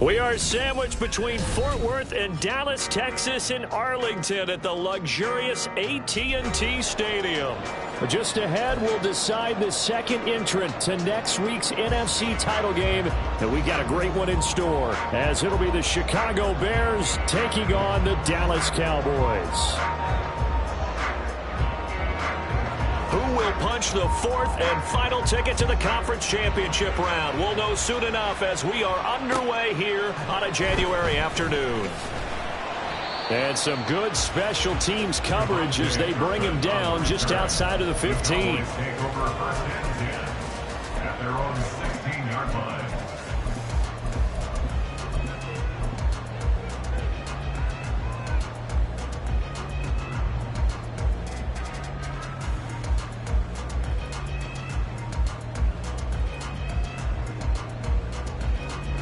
We are sandwiched between Fort Worth and Dallas, Texas in Arlington at the luxurious AT&T Stadium. Just ahead, we'll decide the second entrant to next week's NFC title game. And we got a great one in store, as it'll be the Chicago Bears taking on the Dallas Cowboys. Who will punch the fourth and final ticket to the conference championship round? We'll know soon enough as we are underway here on a January afternoon. And some good special teams coverage as they bring him down just outside of the 15. Take over first and 10 at their own 16-yard line.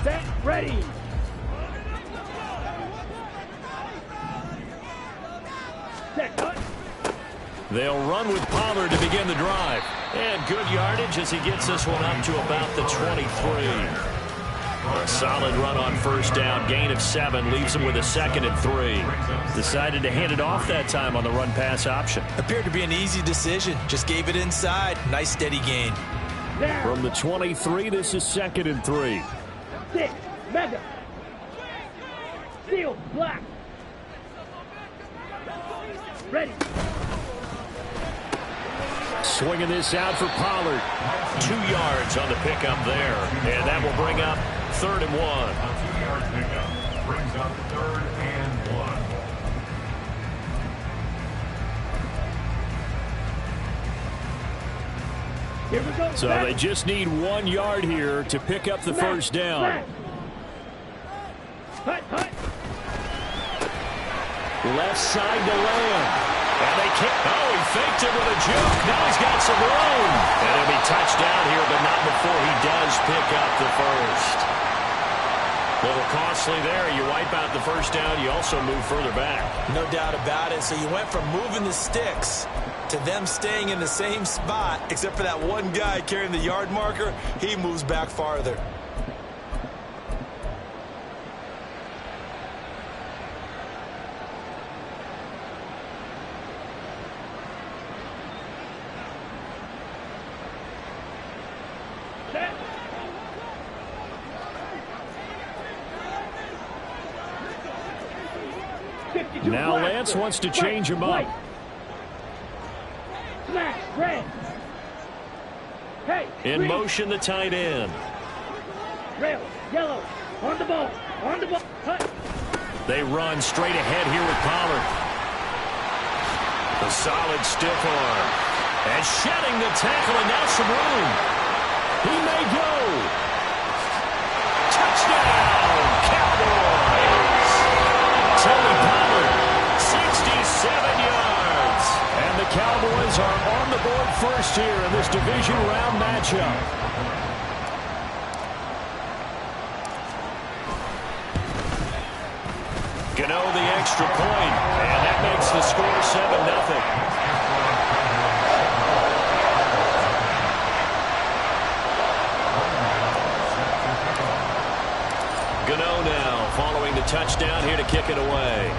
Set, ready. Set, cut. They'll run with Pollard to begin the drive. And good yardage as he gets this one up to about the 23. A solid run on first down. Gain of 7 leaves him with a 2nd and 3. Decided to hand it off that time on the run-pass option. Appeared to be an easy decision. Just gave it inside. Nice steady gain. From the 23, this is 2nd and 3. 6, mega. Seal, black. Ready. Swinging this out for Pollard. 2 yards on the pickup there. And that will bring up 3rd and 1. A 2-yard pickup brings up 3rd and 1. Here we go. So they just need 1 yard here to pick up the first down. Hut, hut. Left side to Lamb. And they kick. Oh, he faked it with a juke. Now he's got some room. And he'll be touchdown here, but not before he does pick up the first. A little costly there. You wipe out the first down. You also move further back. No doubt about it. So you went from moving the sticks to them staying in the same spot, except for that one guy carrying the yard marker. He moves back farther. Now Lance wants to change him up. Smash, red. Hey, In green. motion, the tight end. Rail, yellow, on the ball, hut. They run straight ahead here with Pollard. A solid stiff arm. And shedding the tackle, and now some room. He may go. Touchdown, Cowboys. Tony Pollard, 67 yards. And the Cowboys are on the board first here in this division round matchup. Gano the extra point, and that makes the score 7-0. Gano now following the touchdown here to kick it away.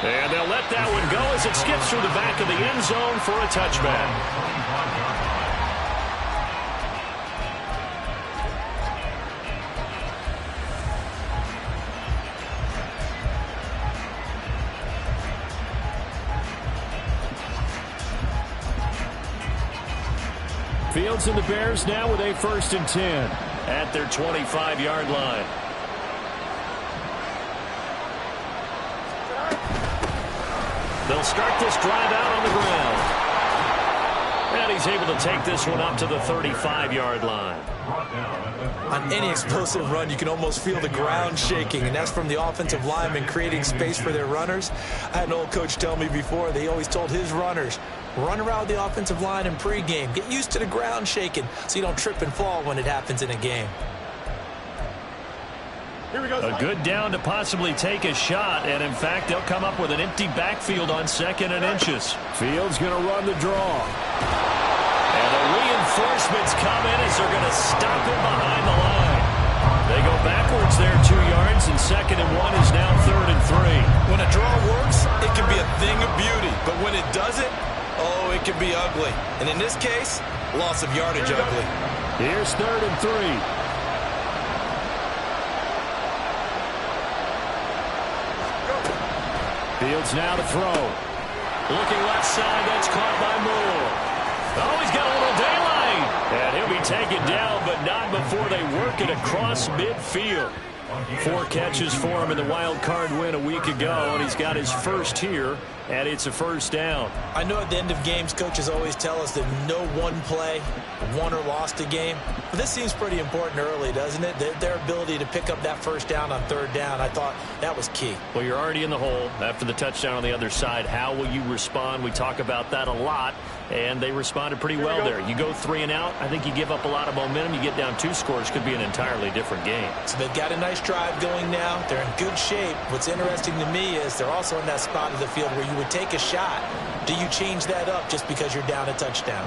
And they'll let that one go as it skips through the back of the end zone for a touchback. Fields and the Bears now with a 1st and 10 at their 25-yard line. They'll start this drive out on the ground. And he's able to take this one up to the 35-yard line. On any explosive run, you can almost feel the ground shaking, and that's from the offensive linemen creating space for their runners. I had an old coach tell me before, they always told his runners, run around the offensive line in pregame. Get used to the ground shaking so you don't trip and fall when it happens in a game. A good down to possibly take a shot, and in fact, they'll come up with an empty backfield on 2nd and inches. Fields going to run the draw. And the reinforcements come in as they're going to stop him behind the line. They go backwards there 2 yards, and 2nd and 1 is now 3rd and 3. When a draw works, it can be a thing of beauty. But when it doesn't, oh, it can be ugly. And in this case, loss of yardage ugly. Here's 3rd and 3. Fields now to throw. Looking left side, that's caught by Moore. Oh, he's got a little daylight. And he'll be taken down, but not before they work it across midfield. 4 catches for him in the wild card win a week ago, and he's got his first here, and it's a 1st down. I know at the end of games, coaches always tell us that no one play won or lost a game. But this seems pretty important early, doesn't it? Their ability to pick up that 1st down on 3rd down, I thought that was key. Well, you're already in the hole after the touchdown on the other side. How will you respond? We talk about that a lot, and they responded pretty well there. You go 3 and out, I think you give up a lot of momentum. You get down 2 scores, could be an entirely different game. So they've got a nice drive going now. They're in good shape. What's interesting to me is they're also in that spot of the field where you would take a shot. Do you change that up just because you're down a touchdown?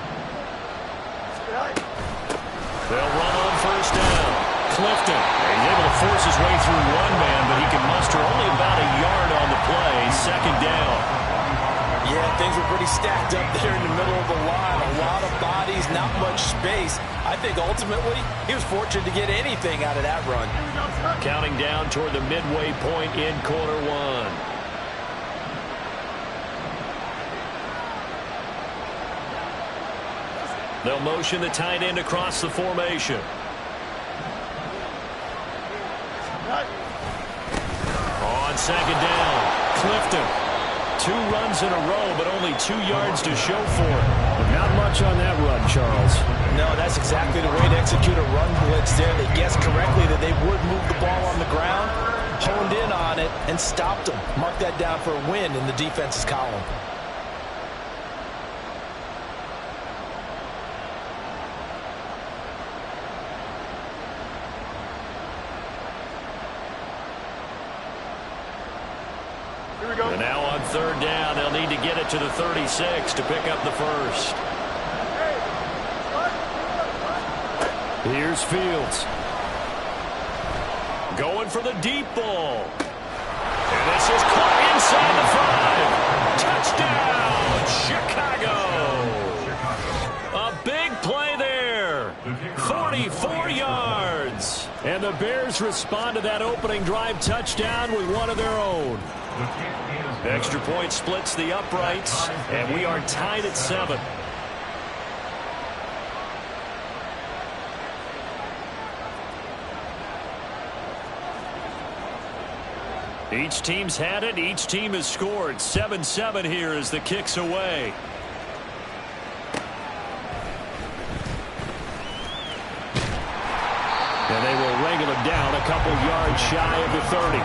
They'll run on 1st down. Clifton. He's able to force his way through 1 man, but he can muster only about a yard on the play. 2nd down. Yeah, things were pretty stacked up there in the middle of the line. A lot of bodies, not much space. I think ultimately he was fortunate to get anything out of that run. Counting down toward the midway point in quarter 1. They'll motion the tight end across the formation. On 2nd down, Clifton. 2 runs in a row, but only 2 yards to show for it. But not much on that run, Charles. No, that's exactly the way to execute a run blitz there. They guessed correctly that they would move the ball on the ground, honed in on it, and stopped them. Mark that down for a win in the defense's column. And now on 3rd down, they'll need to get it to the 36 to pick up the 1st. Here's Fields. Going for the deep ball. And this is caught inside the 5. Touchdown, Chicago. A big play there. 44 yards. And the Bears respond to that opening drive touchdown with one of their own. Extra point splits the uprights, and we are tied at 7. Each team's had it. Each team has scored. 7-7 here as the kick's away. And they will wrangle him down a couple yards shy of the 30.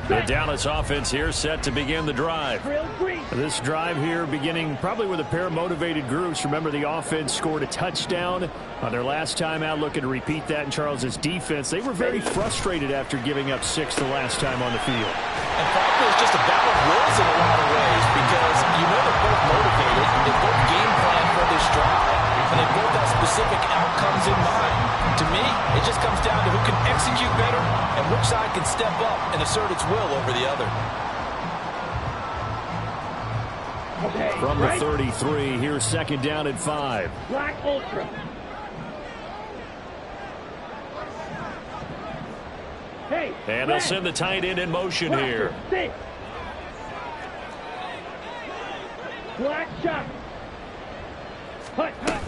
The Dallas offense here set to begin the drive. This drive here beginning probably with a pair of motivated groups. Remember, the offense scored a touchdown on their last time out. Looking to repeat that in Charles's defense. They were very frustrated after giving up 6 the last time on the field. And frankly, it's just a battle of wills in a lot of ways because you know they're both motivated. They both game plan for this drive, and they both have specific outcomes in mind. To me, it just comes down to who can execute better and which side can step up and assert its will over the other. From the 33, here's 2nd down and 5. Black Ultra. Hey, and they'll send the tight end in motion here. 6. Black shot. Hut, hut.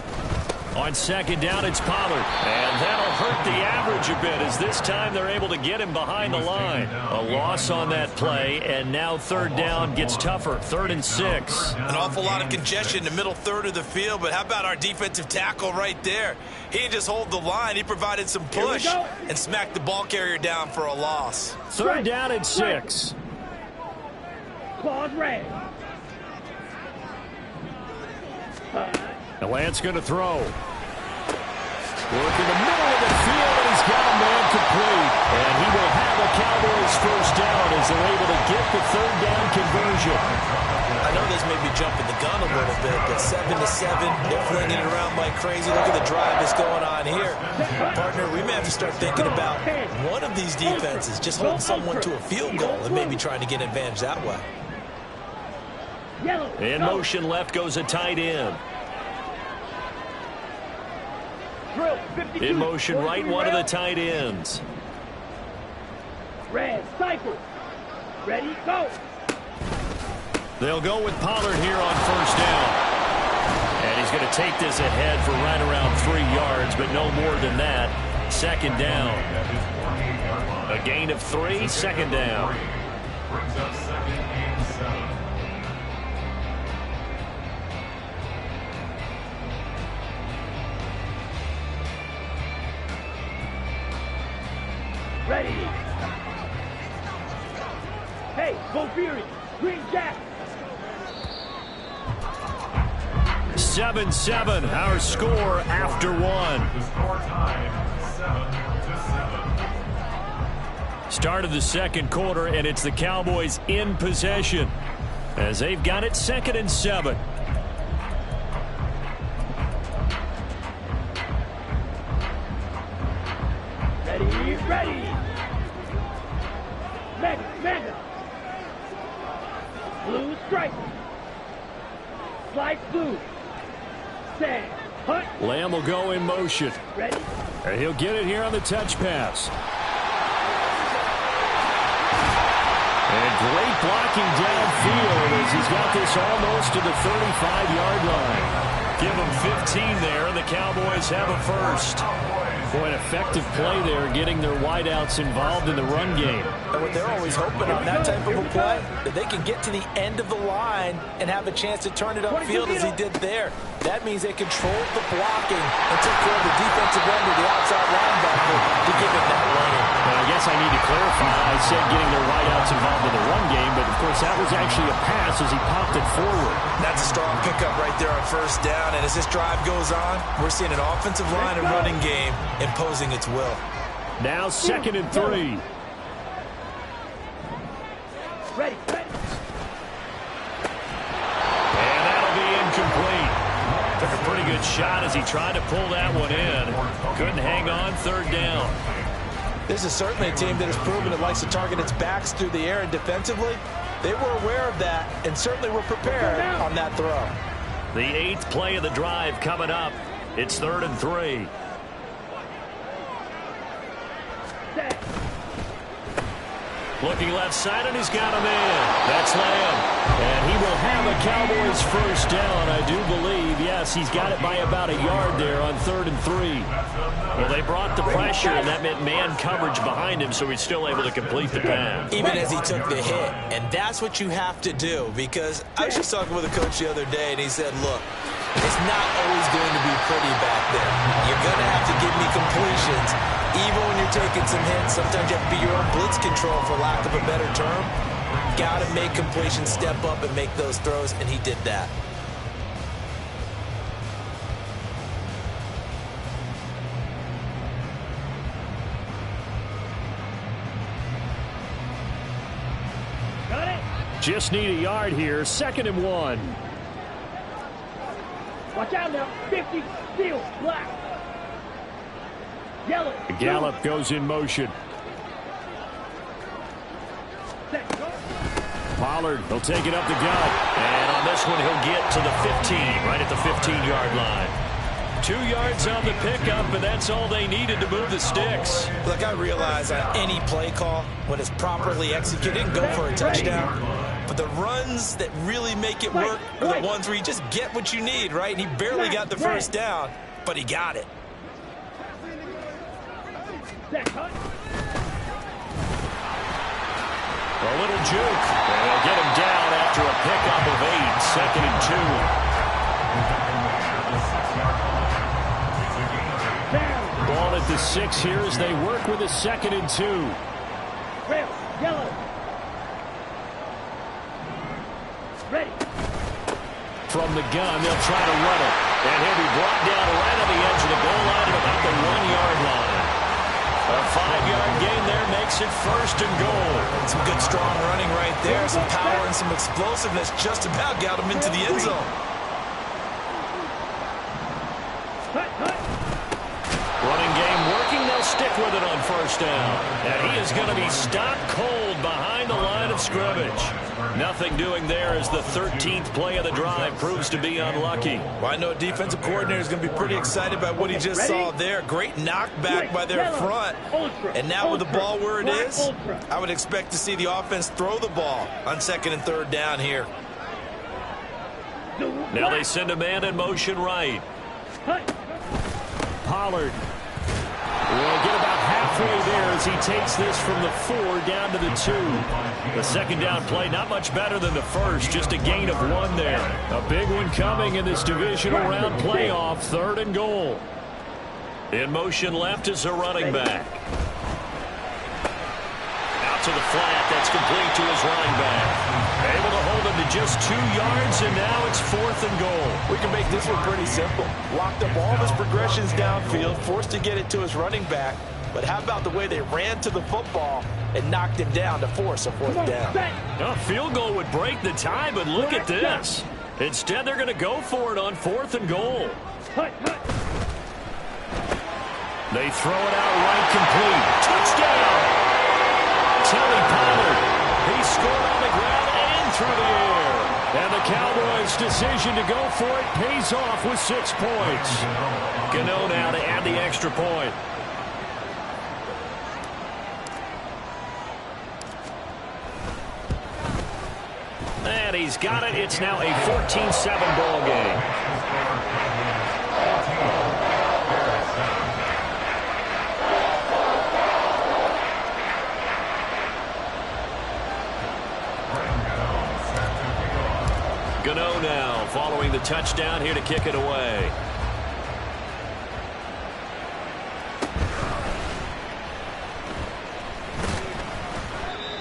On 2nd down, it's Pollard. And that'll hurt the average a bit as this time they're able to get him behind the line. A loss on that play, and now 3rd down gets tougher. 3rd and 6. An awful lot of congestion in the middle third of the field, but how about our defensive tackle right there? He didn't just hold the line. He provided some push and smacked the ball carrier down for a loss. 3rd down and 6. Claws red. The Lance going to throw. Working the middle of the field, and he's got a man complete. And he will have a Cowboys first down as they're able to get the third down conversion. I know this may be jumping the gun a little bit, but 7-7, they're flinging it around like crazy. Look at the drive that's going on here. Partner, we may have to start thinking about one of these defenses just holding someone to a field goal and maybe trying to get an advantage that way. In motion left goes a tight end. In motion right, one of the tight ends. Red, cycle. Ready, go. They'll go with Pollard here on first down. And he's going to take this ahead for right around 3 yards, but no more than that. Second down. A gain of 3, second down. Brings up second and 7. Ready. Hey, go Fury. Green Jack. 7-7, our score after 1. The score time, 7-7. Start of the second quarter, and it's the Cowboys in possession as they've got it 2nd and 7. Ready. Mega. Blue strike. Slide blue. Stand. Hunt. Lamb will go in motion. Ready. And he'll get it here on the touch pass. And great blocking downfield as he's got this almost to the 35-yard line. Give him 15 there, and the Cowboys have a first. Boy, an effective play there, getting their wideouts involved in the run game. And what they're always hoping on that type of a play, that they can get to the end of the line and have a chance to turn it upfield as he did there. That means they controlled the blocking and took care of the defensive end of the outside linebacker to give him that lane. Well, I guess I need to clarify. I said getting their wideouts involved in the run game, but of course that was actually a pass as he popped it forward. That's a strong pickup right there on first down, and as this drive goes on, we're seeing an offensive line and running game imposing its will. Now 2nd and 3. Ready. And that'll be incomplete. Took a pretty good shot as he tried to pull that one in. Couldn't hang on, 3rd down. This is certainly a team that has proven it likes to target its backs through the air, and defensively, they were aware of that and certainly were prepared on that throw. The 8th play of the drive coming up. It's 3rd and 3. Looking left side, and he's got him in. That's Lamb. And he will have a Cowboys first down, I do believe. Yes, he's got it by about a yard there on 3rd and 3. Well, they brought the pressure, and that meant man coverage behind him, so he's still able to complete the pass. Even as he took the hit. And that's what you have to do, because I was just talking with a coach the other day, and he said, look, it's not always going to be pretty back there. You're going to have to give me completions. Even when you're taking some hits, sometimes you have to be your own blitz control, for lack of a better term. Got to make completions, step up, and make those throws, and he did that. Got it. Just need a yard here, 2nd and 1. Watch out now. 50. Steel. Black. Yellow. Gallup goes in motion. Pollard, he'll take it up the gut. And on this one, he'll get to the 15, right at the 15-yard line. 2 yards on the pickup, and that's all they needed to move the sticks. Look, I realize on any play call, when it's properly executed, go for a touchdown. But the runs that really make it work are the ones where you just get what you need, right? And he barely got the first down, but he got it. A little juke. And they'll get him down after a pickup of 8, 2nd and 2. Ball at the 6 here as they work with a 2nd and 2. Red, yellow. Ready. From the gun, they'll try to run it. And he'll be brought down right on the edge of the goal line at about the makes it 1st and goal. Some good, strong running right there. Some power and some explosiveness just about got him into the end zone. Running game working. They'll stick with it on 1st down. And he is going to be stopped cold behind the line of scrimmage. Nothing doing there as the 13th play of the drive proves to be unlucky. Well, I know a defensive coordinator is going to be pretty excited about what he just saw there. Great knockback by their front. And now with the ball where it is, I would expect to see the offense throw the ball on 2nd and 3rd down here. Now they send a man in motion right. Pollard will get about halfway there as he takes this from the 4 down to the 2. The 2nd down play not much better than the 1st, just a gain of 1 there. A big one coming in this divisional round playoff, 3rd and goal. In motion left is a running back. Out to the flat, that's complete to his running back. Able to hold him to just 2 yards, and now it's 4th and goal. We can make this one pretty simple. Locked up all of his progressions downfield, forced to get it to his running back. But how about the way they ran to the football and knocked him down to force a 4th down? A field goal would break the tie, but look at this. Instead, they're going to go for it on 4th and goal. They throw it out right, complete. Touchdown! Tony Pollard. He scored on the ground and through the air. And the Cowboys' decision to go for it pays off with 6 points. Gano now to add the extra point. And he's got it. It's now a 14-7 ball game. Gano now following the touchdown here to kick it away.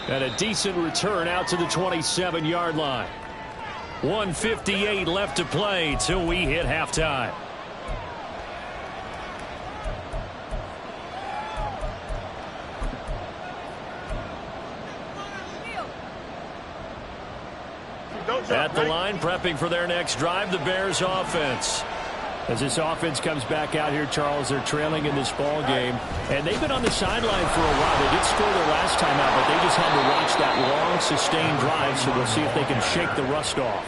And a decent return out to the 27-yard line. 1:58 left to play till we hit halftime. At the line, prepping for their next drive, the Bears offense. As this offense comes back out here, Charles, they're trailing in this ball game. And they've been on the sideline for a while. They did score their last time out, but they just had to watch that long, sustained drive, so we'll see if they can shake the rust off.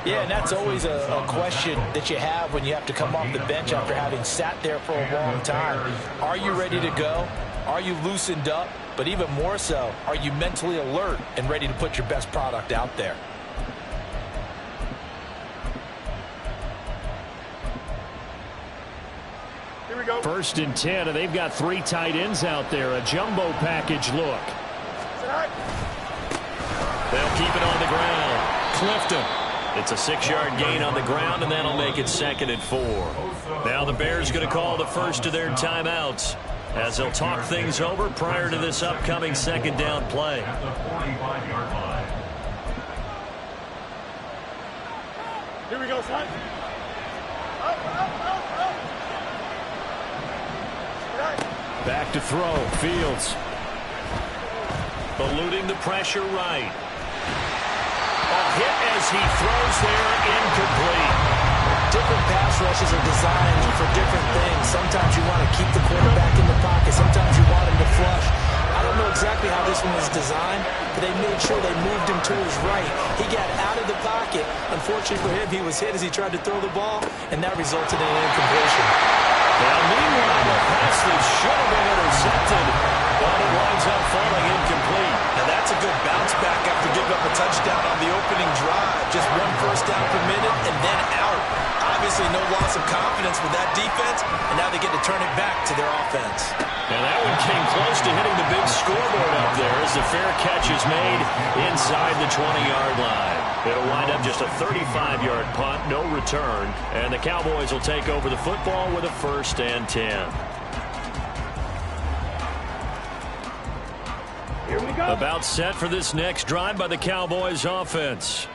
Yeah, and that's always a question that you have when you have to come off the bench after having sat there for a long time. Are you ready to go? Are you loosened up? But even more so, are you mentally alert and ready to put your best product out there? Here we go. 1st and 10, and they've got 3 tight ends out there. A jumbo package look. They'll keep it on the ground. Clifton. It's a 6-yard gain on the ground, and that'll make it 2nd and 4. Now the Bears going to call the first of their timeouts as they'll talk things over prior to this upcoming 2nd down play. At the 45-yard line. Here we go, son. Back to throw. Fields. Eluding the pressure right. A hit as he throws there, incomplete. Different pass rushes are designed for different things. Sometimes you want to keep the quarterback in the pocket. Sometimes you want him to flush. I don't know exactly how this one was designed, but they made sure they moved him to his right. He got out of the pocket. Unfortunately for him, he was hit as he tried to throw the ball, and that resulted in an incompletion. Now, meanwhile, the pass that should have been intercepted, but it winds up falling incomplete. Now, that's a good bounce back after giving up a touchdown on the opening drive. Just 1 first down permitted and then out. Obviously, no loss of confidence with that defense, and now they get to turn it back to their offense. And that one came close to hitting the big scoreboard up there as the fair catch is made inside the 20-yard line. It'll wind up just a 35-yard punt, no return, and the Cowboys will take over the football with a 1st and 10. Here we go. About set for this next drive by the Cowboys offense.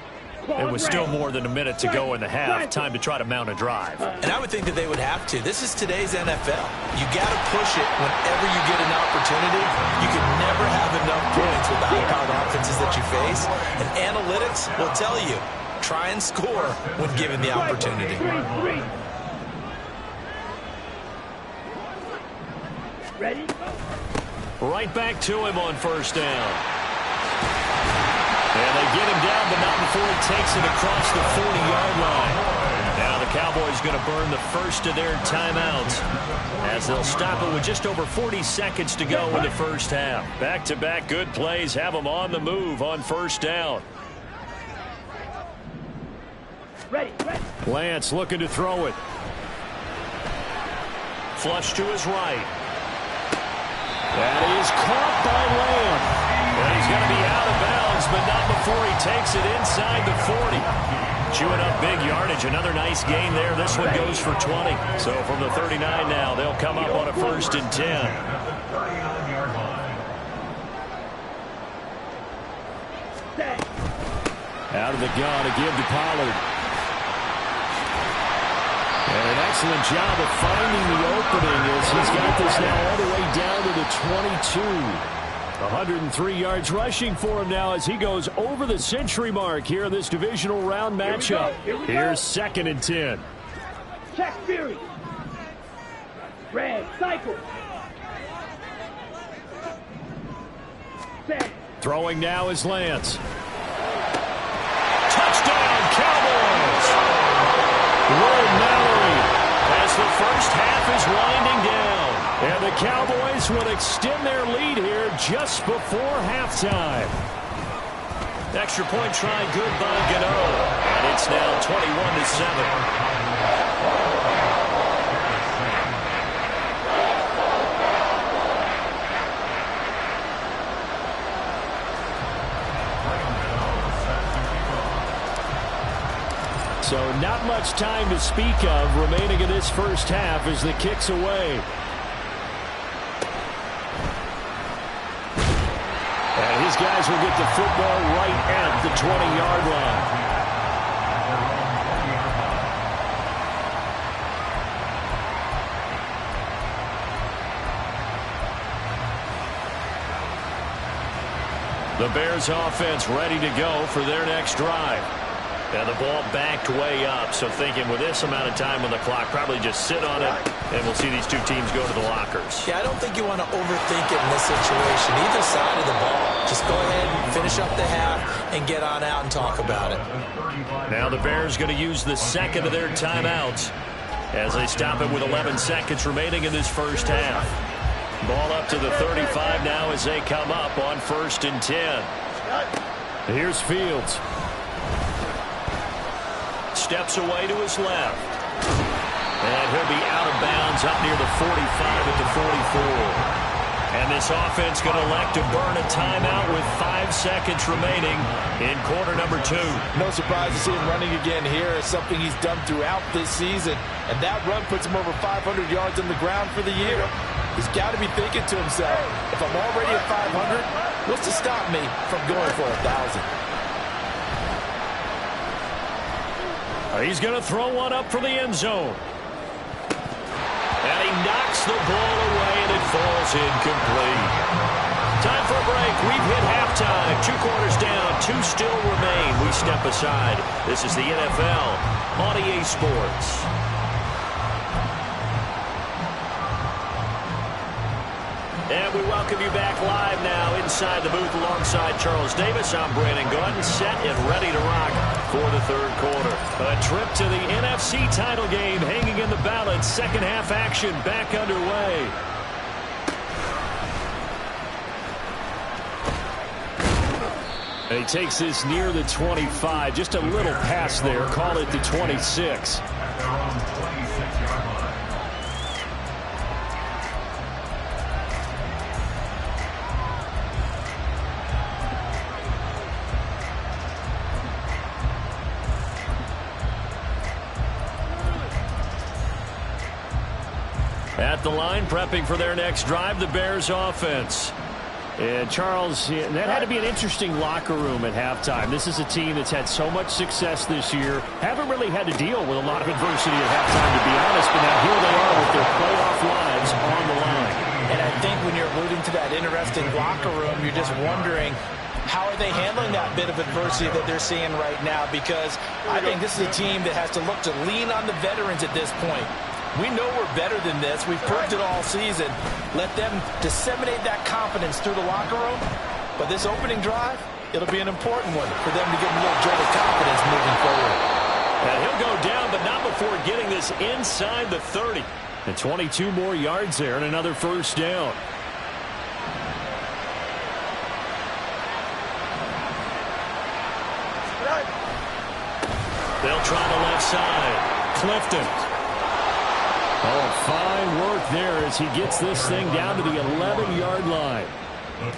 It was still more than a minute to go in the half. Time to try to mount a drive. And I would think that they would have to. This is today's NFL. You got to push it whenever you get an opportunity. You can never have enough points with the high-powered offenses that you face. And analytics will tell you, try and score when given the opportunity. Ready? Right back to him on first down. And they get him down, but not before he takes it across the 40-yard line. Now the Cowboys going to burn the first of their timeouts as they'll stop it with just over 40 seconds to go in the first half. Back-to-back good plays have them on the move on first down. Ready. Lance looking to throw it. Flush to his right. That is caught by Lamb. And he's going to be out of bounds, but not before he takes it inside the 40. Chewing up big yardage. Another nice gain there. This one goes for 20. So from the 39 now, they'll come up on a 1st and 10. Out of the gun again to Pollard. And an excellent job of finding the opening as he's got this now all the way down to the 22. 103 yards rushing for him now as he goes over the century mark here in this divisional round matchup. Here's 2nd and 10. Check theory. Red, cycle. Set. Throwing now is Lance. Touchdown, Cowboys! Will Mallory as the first half is winding down. And the Cowboys will extend their lead here just before halftime. Extra point try good by Gano. And it's now 21-7. So not much time to speak of remaining in this first half as the kick's away. And his guys will get the football right at the 20-yard line. The Bears offense ready to go for their next drive. And the ball backed way up, so thinking with this amount of time on the clock, probably just sit on it, and we'll see these two teams go to the lockers. Yeah, I don't think you want to overthink it in this situation. Either side of the ball. Just go ahead and finish up the half and get on out and talk about it. Now the Bears going to use the second of their timeouts as they stop it with 11 seconds remaining in this first half. Ball up to the 35 now as they come up on 1st and 10. Here's Fields. Steps away to his left. And he'll be out of bounds up near the 45 at the 44. And this offense going to elect to burn a timeout with 5 seconds remaining in quarter number 2. No surprise to see him running again here. It's something he's done throughout this season. And that run puts him over 500 yards on the ground for the year. He's got to be thinking to himself, if I'm already at 500, what's to stop me from going for 1,000? He's going to throw one up for the end zone. And he knocks the ball away, and it falls incomplete. Time for a break. We've hit halftime. 2 quarters down. 2 still remain. We step aside. This is the NFL on EA Sports. And we welcome you back live now inside the booth alongside Charles Davis. I'm Brandon Gordon, set and ready to rock for the 3rd quarter. A trip to the NFC title game hanging in the balance. Second half action back underway. And he takes this near the 25. Just a little pass there. Call it the 26. At the line, prepping for their next drive, the Bears offense. And, Charles, that had to be an interesting locker room at halftime. This is a team that's had so much success this year. Haven't really had to deal with a lot of adversity at halftime, to be honest. But now here they are with their playoff lives on the line. And I think when you're alluding to that interesting locker room, you're just wondering, how are they handling that bit of adversity that they're seeing right now? Because I think this is a team that has to look to lean on the veterans at this point. We know we're better than this. We've proved it all season. Let them disseminate that confidence through the locker room. But this opening drive, it'll be an important one for them to get a little jolt of confidence moving forward. And he'll go down, but not before getting this inside the 30. And 22 more yards there and another first down. They'll try the left side. Clifton. Oh, fine work there as he gets this thing down to the 11-yard line.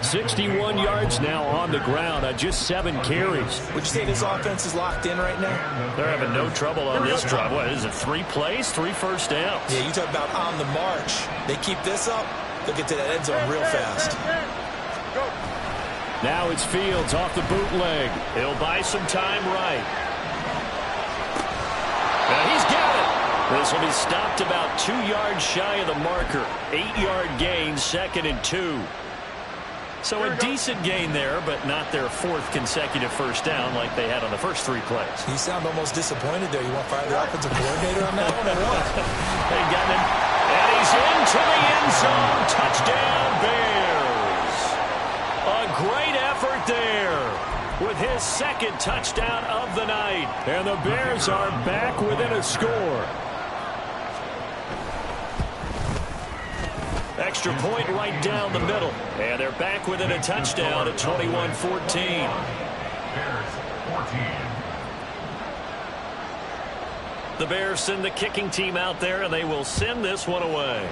61 yards now on the ground on just 7 carries. Would you say this offense is locked in right now? They're having no trouble on this drive. What is it, 3 plays, 3 first downs? Yeah, you talk about on the march. They keep this up, they'll get to that end zone real fast. Now it's Fields off the bootleg. He'll buy some time right. And he's got it. This will be stopped about 2 yards shy of the marker. 8-yard gain, 2nd and 2. So a decent gain there, but not their 4th consecutive first down like they had on the first 3 plays. You sound almost disappointed there. You want to fire the offensive coordinator on that one or what? They got him. And he's into the end zone. Touchdown, Bears. A great effort there with his 2nd touchdown of the night. And the Bears are back within a score. Extra point right down the middle. And they're back within a touchdown at 21-14. Bears 14. The Bears send the kicking team out there, and they will send this one away.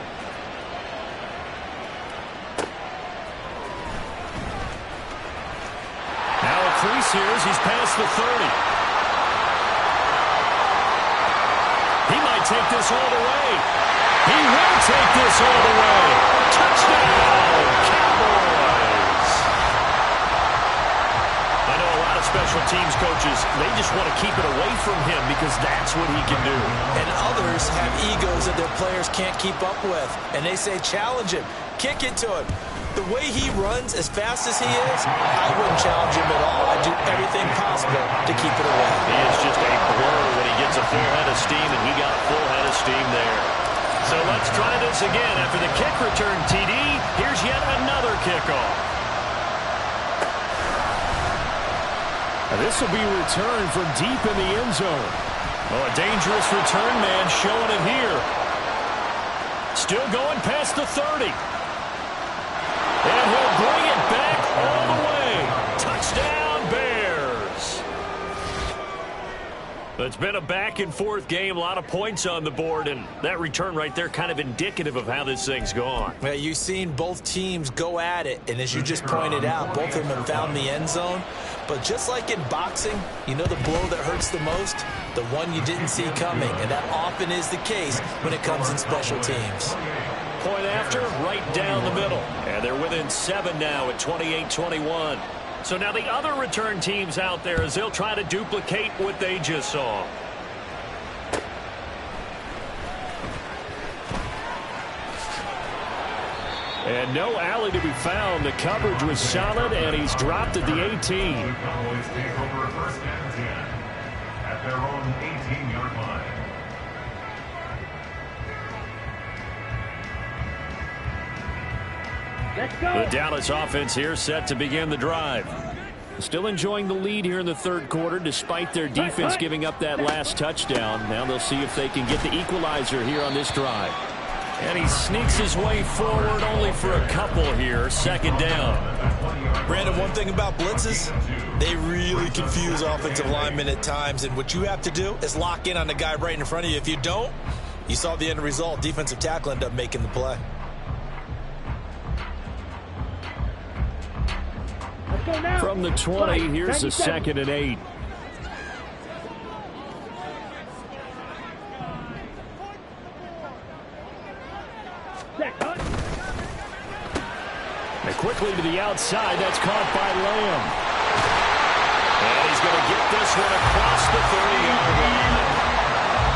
Now a crease here as he's past the 30. He might take this all the way. He will take this all the way. Touchdown, Cowboys. I know a lot of special teams coaches, they just want to keep it away from him because that's what he can do. And others have egos that their players can't keep up with. And they say, challenge him, kick it to him. The way he runs as fast as he is, I wouldn't challenge him at all. I'd do everything possible to keep it away. He is just a blur when he gets a full head of steam, and he got a full head of steam there. So let's try this again. After the kick return, TD, here's yet another kickoff. Now this will be returned from deep in the end zone. Oh, a dangerous return man showing it here. Still going past the 30. And he'll bring it back all the way. Touchdown, Bears. It's been a back-and-forth game, a lot of points on the board, and that return right there kind of indicative of how this thing's gone. Well, you've seen both teams go at it, and as you just pointed out, both of them have found the end zone. But just like in boxing, you know the blow that hurts the most? The one you didn't see coming, and that often is the case when it comes in special teams. Point after, right down the middle. And they're within 7 now at 28-21. So now the other return teams out there as they'll try to duplicate what they just saw. And no alley to be found. The coverage was solid, and he's dropped at the 18. The Cowboys take over 1st and 10 at their own 18-yard line. Let's go. The Dallas offense here set to begin the drive. Still enjoying the lead here in the 3rd quarter despite their defense giving up that last touchdown. Now they'll see if they can get the equalizer here on this drive. And he sneaks his way forward only for a couple here. 2nd down. Brandon, one thing about blitzes, they really confuse offensive linemen at times. And what you have to do is lock in on the guy right in front of you. If you don't, you saw the end result. Defensive tackle ended up making the play. From the 20, here's a 2nd and 8. quickly to the outside. That's caught by Lamb. And he's going to get this one across the 30-yard line.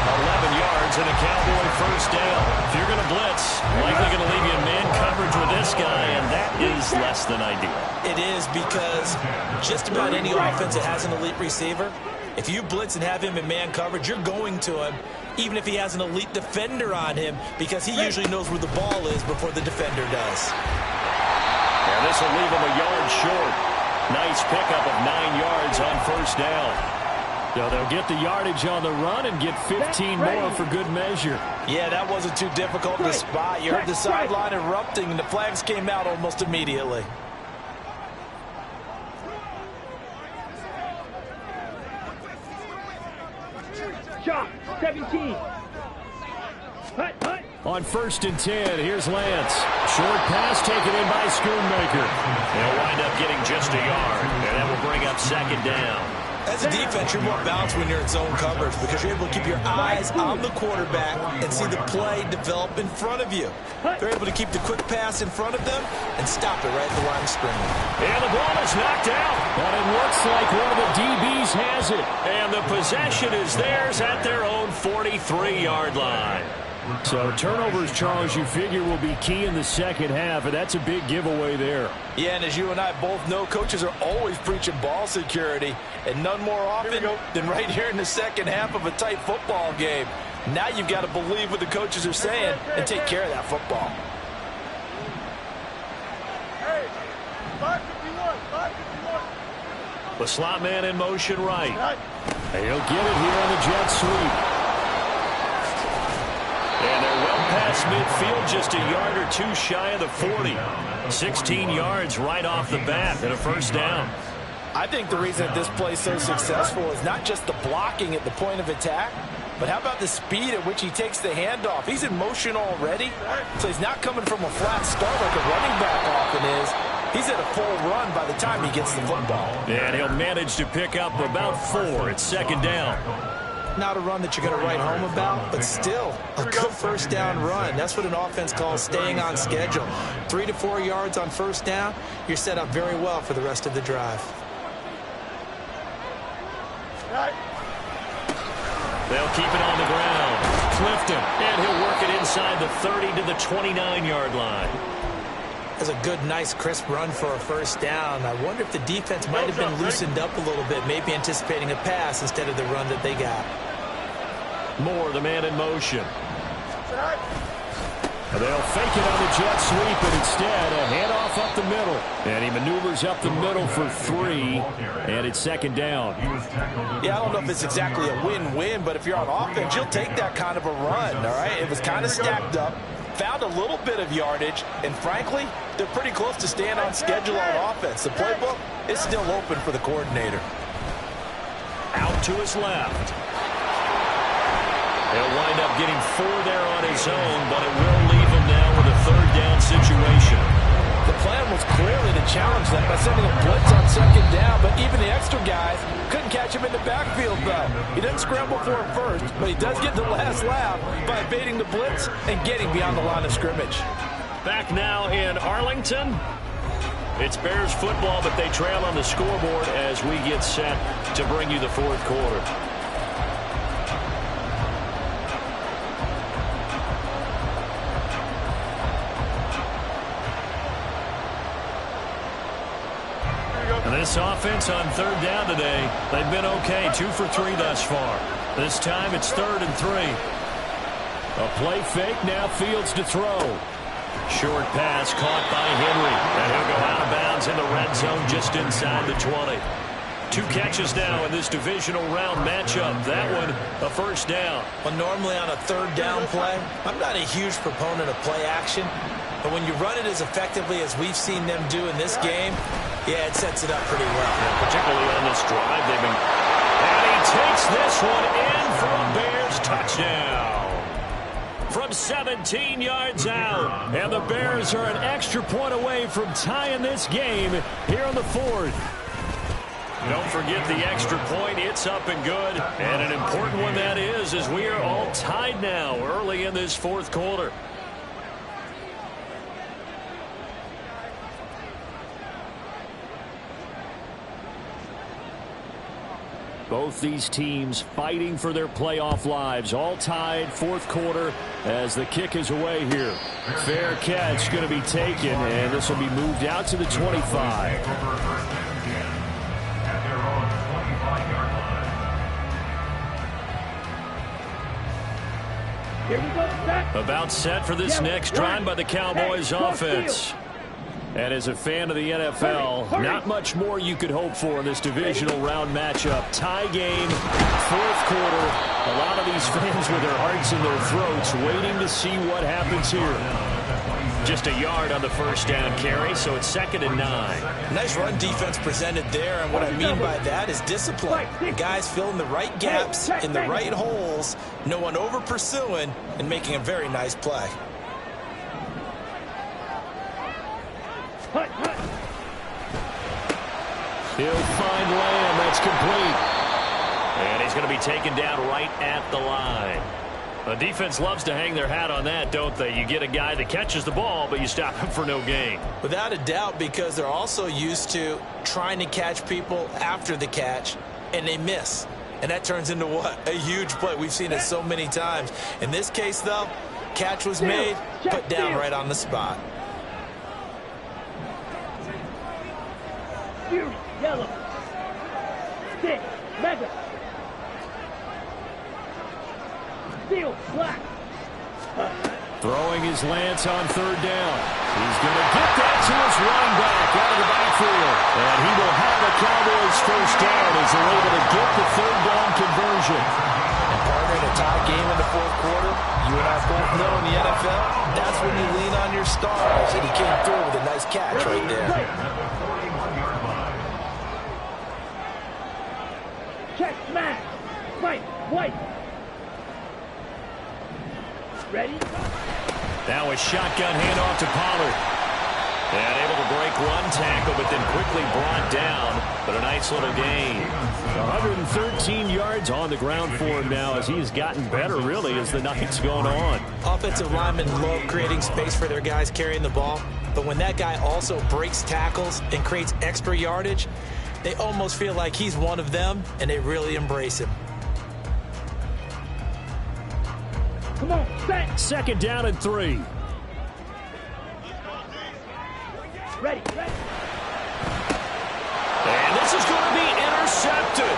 11 yards and a Cowboy first down. If you're going to blitz, likely going to leave you in man coverage with this guy, and that is less than ideal. It is, because just about any offense that has an elite receiver, if you blitz and have him in man coverage, you're going to him, even if he has an elite defender on him, because he usually knows where the ball is before the defender does. And this will leave him a yard short. Nice pickup of 9 yards on first down. So they'll get the yardage on the run and get 15 more for good measure. Yeah, that wasn't too difficult to spot. You heard the sideline erupting, and the flags came out almost immediately. Shot, 17. Hut, hut. On 1st and 10, here's Lance. Short pass taken in by Schoonmaker. They'll wind up getting just a yard, and that will bring up 2nd down. As a defense, you're more balanced when you're in zone coverage because you're able to keep your eyes on the quarterback and see the play develop in front of you. They're able to keep the quick pass in front of them and stop it right at the line of scrimmage. And the ball is knocked out. But it looks like one of the DBs has it. And the possession is theirs at their own 43-yard line. So turnovers, Charles, you figure will be key in the second half, and that's a big giveaway there. Yeah, and as you and I both know, coaches are always preaching ball security, and none more often than right here in the second half of a tight football game. Now you've got to believe what the coaches are saying and take care of that football. Hey, 551, 551. The slot man in motion right. And he'll get it here on the jet sweep. And they're well past midfield, just a yard or two shy of the 40. 16 yards right off the bat and a first down. I think the reason that this play is so successful is not just the blocking at the point of attack, but how about the speed at which he takes the handoff? He's in motion already, so he's not coming from a flat start like a running back often is. He's at a full run by the time he gets the football. And he'll manage to pick up about 4. It's 2nd down. Not a run that you're going to write home about, but still a good first down run. That's what an offense calls staying on schedule. 3 to 4 yards on first down, you're set up very well for the rest of the drive. They'll keep it on the ground. Clifton, and he'll work it inside the 30 to the 29-yard line. That's a good, nice, crisp run for a first down. I wonder if the defense might have been loosened up a little bit, maybe anticipating a pass instead of the run that they got. Moore, the man in motion. They'll fake it on the jet sweep, and instead a handoff up the middle. And he maneuvers up the middle for 3, and it's 2nd down. Yeah, I don't know if it's exactly a win-win, but if you're on offense, you'll take that kind of a run, all right? It was kind of stacked up, found a little bit of yardage, and frankly, they're pretty close to staying on schedule on offense. The playbook is still open for the coordinator. Out to his left. He'll wind up getting 4 there on his own, but it will leave him now with a 3rd down situation. The plan was clearly to challenge them by sending a blitz on 2nd down, but even the extra guys couldn't catch him in the backfield, though. He didn't scramble for it first, but he does get the last laugh by evading the blitz and getting beyond the line of scrimmage. Back now in Arlington. It's Bears football, but they trail on the scoreboard as we get set to bring you the 4th quarter. This offense on 3rd down today, they've been okay, 2 for 3 thus far. This time it's 3rd and 3. A play fake, now Fields to throw. Short pass caught by Henry, and he'll go out of bounds in the red zone just inside the 20. 2 catches now in this divisional round matchup. That one, a first down. Well, normally on a 3rd down play, I'm not a huge proponent of play action, but when you run it as effectively as we've seen them do in this game, yeah, it sets it up pretty well. Yeah, particularly on this drive, they've been... And he takes this one in for a Bears touchdown. From 17 yards out. And the Bears are an extra point away from tying this game here on the 4th. Don't forget the extra point. It's up and good. And an important one that is, as we are all tied now early in this 4th quarter. Both these teams fighting for their playoff lives. All tied, fourth quarter as the kick is away here. Fair catch going to be taken, and this will be moved out to the 25. Here we go, set. About set for this next drive by the Cowboys offense. And as a fan of the NFL, not much more you could hope for in this divisional round matchup. Tie game, fourth quarter. A lot of these fans with their hearts in their throats waiting to see what happens here. Just a yard on the first down carry, so it's 2nd and 9. Nice run defense presented there, and what I mean by that is discipline. Guys filling the right gaps in the right holes, no one over pursuing, and making a very nice play. He'll find Lamb. That's complete. And he's going to be taken down right at the line. The defense loves to hang their hat on that, don't they? You get a guy that catches the ball, but you stop him for no gain. Without a doubt, because they're also used to trying to catch people after the catch, and they miss. And that turns into what? A huge play. We've seen it so many times. In this case, though, catch was made, put down right on the spot. Yellow. Stick. Mega. Steel. Black. Throwing his Lance on 3rd down. He's going to get that to his running back out of the backfield. And he will have a Cowboys first down as they're able to get the 3rd down conversion. And partner, in a tie game in the fourth quarter, you and I both know in the NFL, that's when you lean on your stars. And he came through with a nice catch right there. Check, smash. Fight. White. Ready? Now a shotgun handoff to Pollard. And able to break one tackle, but then quickly brought down. But a nice little gain. 113 yards on the ground for him now as he's gotten better, really, as the night's gone on. Offensive linemen love creating space for their guys carrying the ball. But when that guy also breaks tackles and creates extra yardage, they almost feel like he's one of them, and they really embrace him. Come on, set. 2nd down and 3. Ready. And this is going to be intercepted.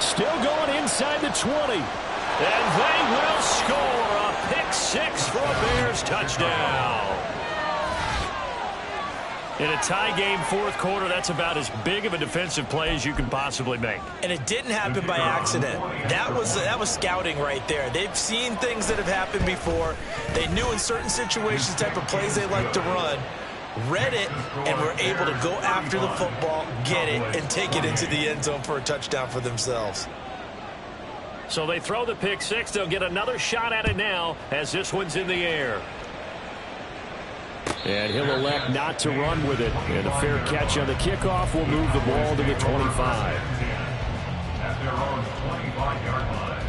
Still going inside the 20. And they will score a pick-6 for a Bears touchdown. In a tie game, fourth quarter, that's about as big of a defensive play as you can possibly make. And it didn't happen by accident. That was scouting right there. They've seen things that have happened before. They knew in certain situations the type of plays they like to run, read it, and were able to go after the football, get it, and take it into the end zone for a touchdown for themselves. So they throw the pick-6. They'll get another shot at it now as this one's in the air. And he'll elect not to run with it. And a fair catch on the kickoff will move the ball to the 25. At their own 25-yard line.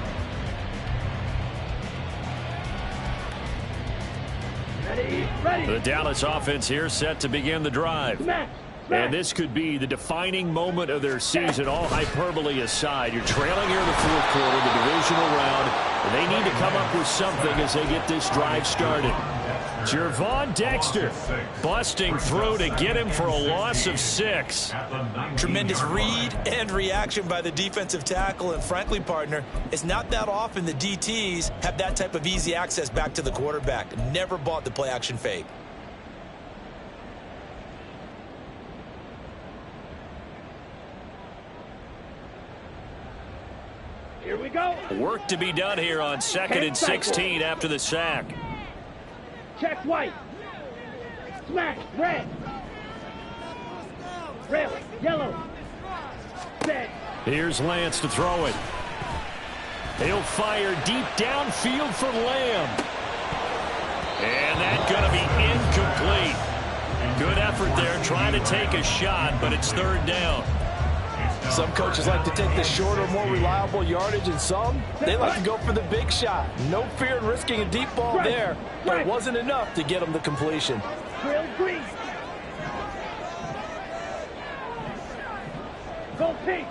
Ready. The Dallas offense here set to begin the drive. Smash. And this could be the defining moment of their season, all hyperbole aside. You're trailing here in the fourth quarter, the divisional round, and they need to come up with something as they get this drive started. Gervon Dexter busting through to get him for a loss of 6. Tremendous read and reaction by the defensive tackle, and frankly, partner, it's not that often the DTs have that type of easy access back to the quarterback. Never bought the play-action fake. Here we go. Work to be done here on 2nd and 16 after the sack. Check white. Smash red. Red. Yellow. Set. Here's Lance to throw it. He'll fire deep downfield for Lamb. And that's going to be incomplete. Good effort there trying to take a shot, but it's 3rd down. Some coaches like to take the shorter, more reliable yardage, and some, they like to go for the big shot. No fear in risking a deep ball there, but it wasn't enough to get them the completion. Grill green. Go pink.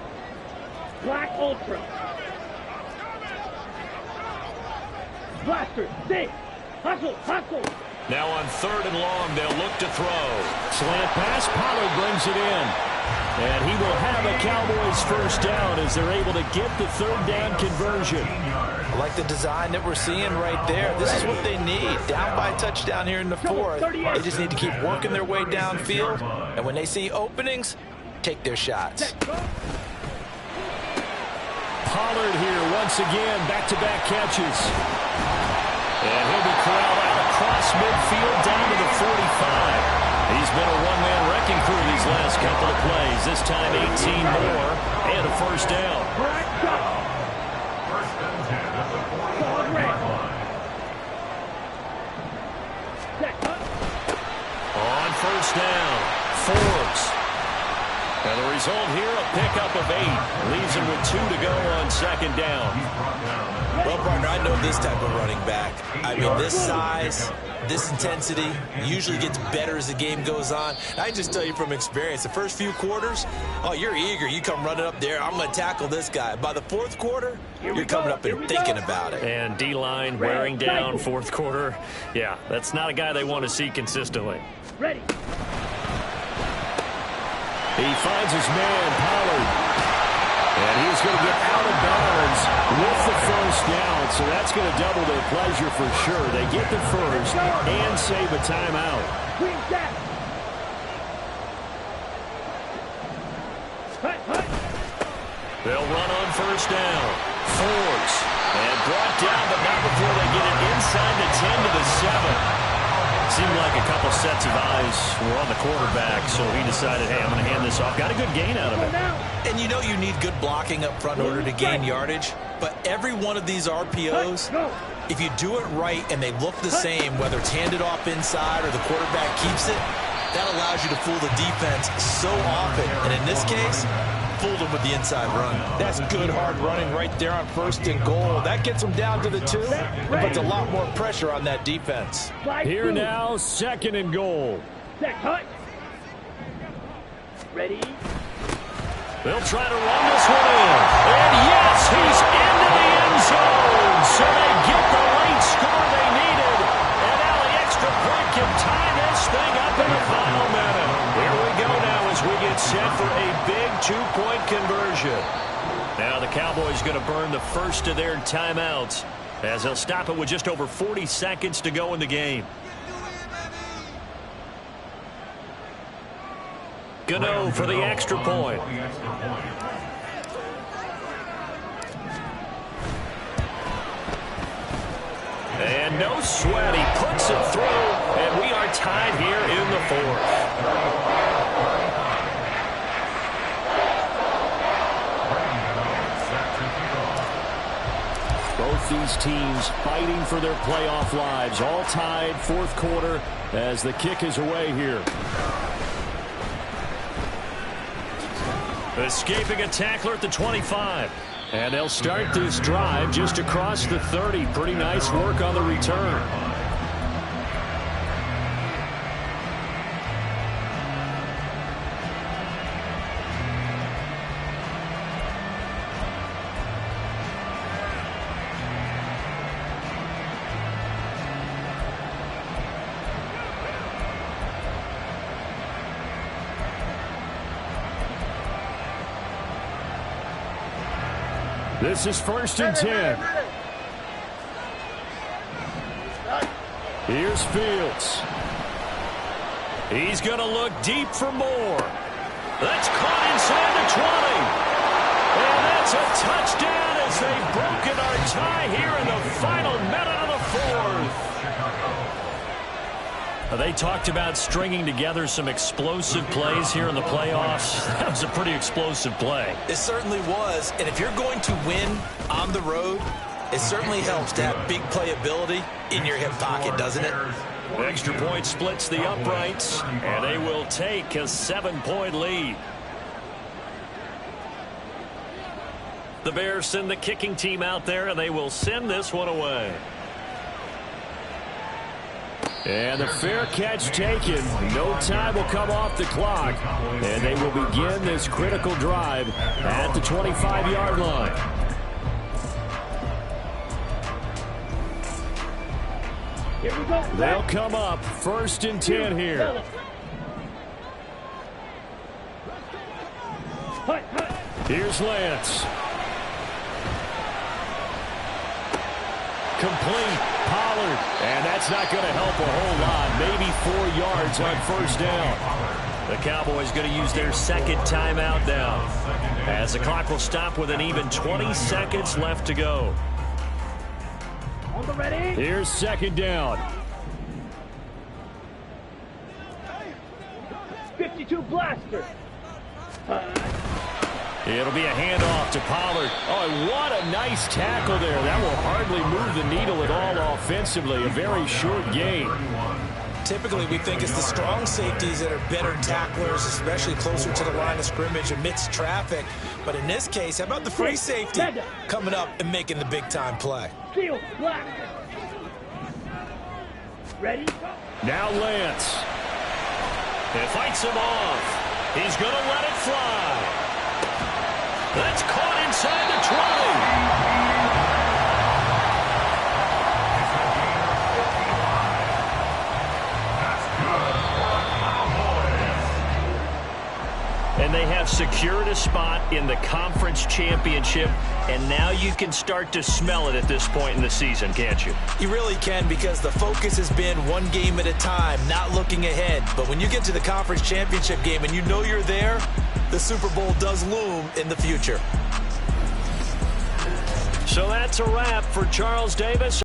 Black Ultra. Blaster, dig. Hustle, hustle. Now on 3rd and long, they'll look to throw. Slant pass, Pollard brings it in. And he will have a Cowboys first down as they're able to get the 3rd down conversion. I like the design that we're seeing right there. This is what they need. Down by a touchdown here in the 4th. They just need to keep working their way downfield. And when they see openings, take their shots. Pollard here once again, back-to-back catches. And he'll be corralled out across midfield down to the 45. He's been a one-man wrecking crew these last couple of plays. This time 18 more and a first down. First and 10 at the 40-yard line. On first down, Forbes. And the result here, a pickup of 8. Leaves him with 2 to go on 2nd down. Well, partner, I know this type of running back. I mean, this size, this intensity usually gets better as the game goes on. I just tell you from experience, the first few quarters, oh, you're eager. You come running up there, I'm going to tackle this guy. By the 4th quarter, you're coming up and thinking about it. And D-line wearing down 4th quarter. Yeah, that's not a guy they want to see consistently. Ready. He finds his man, Pollard. And he's going to get out of bounds with the first down. So that's going to double their pleasure for sure. They get the first and save a timeout. Green jack. They'll run on first down. Forbes. And brought down, but not before they get it inside the 10 to the 7. Seemed like a couple sets of eyes were on the quarterback, so he decided, hey, I'm going to hand this off. Got a good gain out of it. And you know you need good blocking up front in order to gain yardage, but every one of these RPOs, if you do it right and they look the same, whether it's handed off inside or the quarterback keeps it, that allows you to fool the defense so often. And in this case, fooled them with the inside run. That's good hard running right there on 1st and goal. That gets them down to the 2 and puts a lot more pressure on that defense. Here now, 2nd and goal. Set, cut. Ready. They'll try to run this one in. And yes, he's into the end zone. So they get the late score they needed. And now the extra point can tie this thing up in the final minute. Here we go now as we get set for a big 2-point conversion. Now the Cowboys going to burn the first of their timeouts as they'll stop it with just over 40 seconds to go in the game. Gano for the extra point. And no sweat. He puts it through, and we are tied here in the 4th. Both these teams fighting for their playoff lives. All tied 4th quarter as the kick is away here. Escaping a tackler at the 25. And they'll start this drive just across the 30. Pretty nice work on the return. This is 1st and 10. Here's Fields. He's going to look deep for more. That's caught inside the 20. And that's a touchdown as they've broken our tie here in the final minute of the 4th. They talked about stringing together some explosive plays here in the playoffs. That was a pretty explosive play. It certainly was. And if you're going to win on the road, it certainly helps to have big playability in your hip pocket, doesn't it? Extra point splits the uprights, and they will take a 7-point lead. The Bears send the kicking team out there, and they will send this one away. And the fair catch taken. No time will come off the clock. And they will begin this critical drive at the 25-yard line. Here we go. They'll come up 1st and 10 here. Here's Lance. Complete. Pollard. And that's not going to help a whole lot. Maybe 4 yards on 1st down. The Cowboys going to use their 2nd timeout now, as the clock will stop with an even 20 seconds left to go. On the ready. Here's 2nd down. 52 blaster. It'll be a handoff to Pollard. Oh, and what a nice tackle there. That will hardly move the needle at all offensively. A very short gain. Typically, we think it's the strong safeties that are better tacklers, especially closer to the line of scrimmage amidst traffic. But in this case, how about the free safety coming up and making the big-time play? Steel blaster. Ready? Now Lance. It fights him off. He's going to let it fly. That's caught inside the 20. And they have secured a spot in the conference championship, and now you can start to smell it at this point in the season, can't you? You really can, because the focus has been one game at a time, not looking ahead. But when you get to the conference championship game and you know you're there, the Super Bowl does loom in the future. So that's a wrap for Charles Davis.